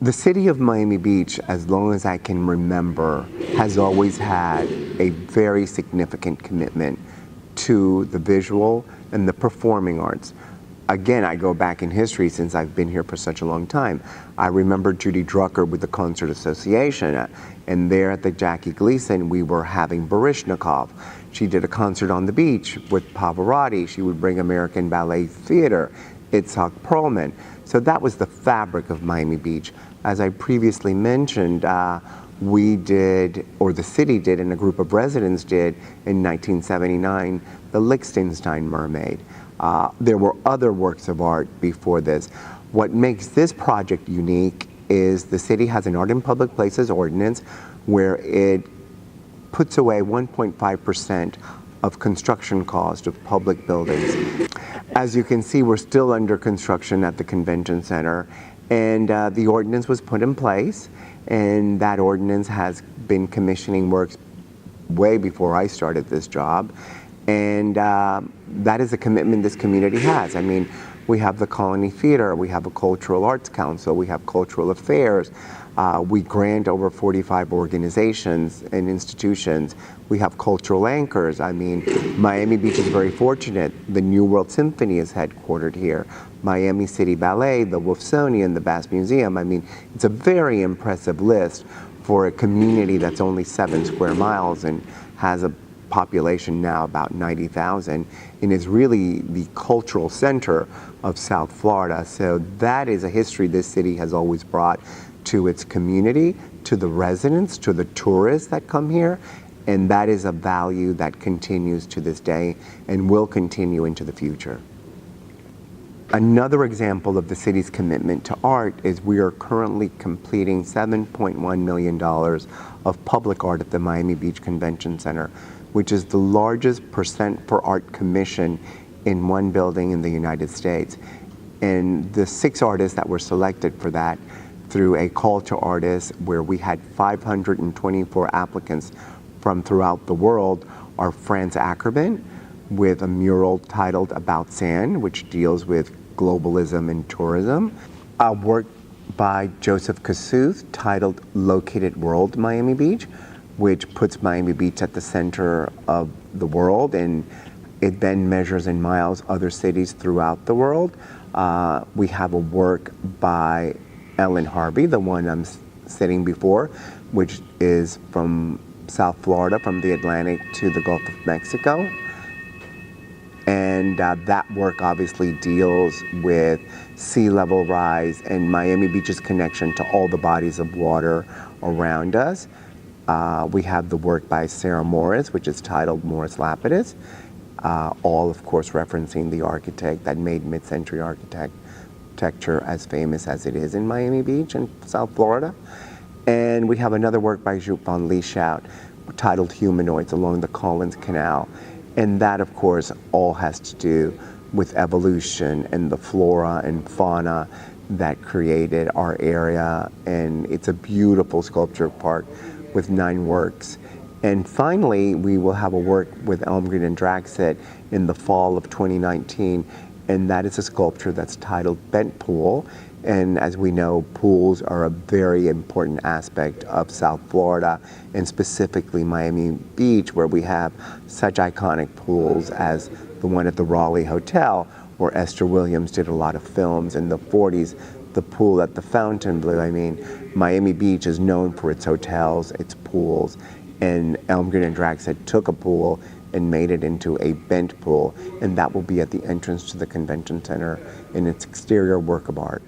The city of Miami Beach, as long as I can remember, has always had a very significant commitment to the visual and the performing arts. Again, I go back in history since I've been here for such a long time. I remember Judy Drucker with the Concert Association, and there at the Jackie Gleason, we were having Baryshnikov. She did a concert on the beach with Pavarotti. She would bring American Ballet Theater, Itzhak Perlman. So that was the fabric of Miami Beach. As I previously mentioned, we did, or the city did, and a group of residents did in 1979, the Liechtenstein Mermaid. There were other works of art before this. What makes this project unique is the city has an art in public places ordinance where it puts away 1.5% of construction cost of public buildings. As you can see, we're still under construction at the convention center, and the ordinance was put in place, and that ordinance has been commissioning works way before I started this job. And that is a commitment this community has. I mean, we have the Colony Theater, we have a Cultural Arts Council, we have Cultural Affairs, we grant over 45 organizations and institutions. We have cultural anchors. I mean, Miami Beach is very fortunate. The New World Symphony is headquartered here. Miami City Ballet, the Wolfsonian, the Bass Museum. I mean, it's a very impressive list for a community that's only 7 square miles and has a population now about 90,000 and is really the cultural center of South Florida. So that is a history this city has always brought to its community, to the residents, to the tourists that come here, and that is a value that continues to this day and will continue into the future. Another example of the city's commitment to art is we are currently completing $7.1 million of public art at the Miami Beach Convention Center, which is the largest percent for art commission in one building in the United States. And the 6 artists that were selected for that through a call to artists where we had 524 applicants from throughout the world are Franz Ackerman with a mural titled About Sand, which deals with globalism and tourism. A work by Joseph Kasuth titled Located World Miami Beach, which puts Miami Beach at the center of the world, and it then measures in miles other cities throughout the world. We have a work by Ellen Harvey, the one I'm sitting before, which is from South Florida, from the Atlantic to the Gulf of Mexico. And that work obviously deals with sea level rise and Miami Beach's connection to all the bodies of water around us. We have the work by Sarah Morris, which is titled Morris Lapidus, all of course referencing the architect that made mid-century architecture as famous as it is in Miami Beach and South Florida. And we have another work by Joop van Lieshout titled Humanoids along the Collins Canal. And that, of course, all has to do with evolution and the flora and fauna that created our area. And it's a beautiful sculpture park with 9 works. And finally, we will have a work with Elmgren and Draxet in the fall of 2019. And that is a sculpture that's titled Bent Pool. And as we know, pools are a very important aspect of South Florida, and specifically Miami Beach, where we have such iconic pools as the one at the Raleigh Hotel, where Esther Williams did a lot of films in the 40s, the pool at the Fontainebleau. I mean, Miami Beach is known for its hotels, its pools, and Elmgren and Draxet took a pool and made it into a bent pool, and that will be at the entrance to the convention center in its exterior work of art.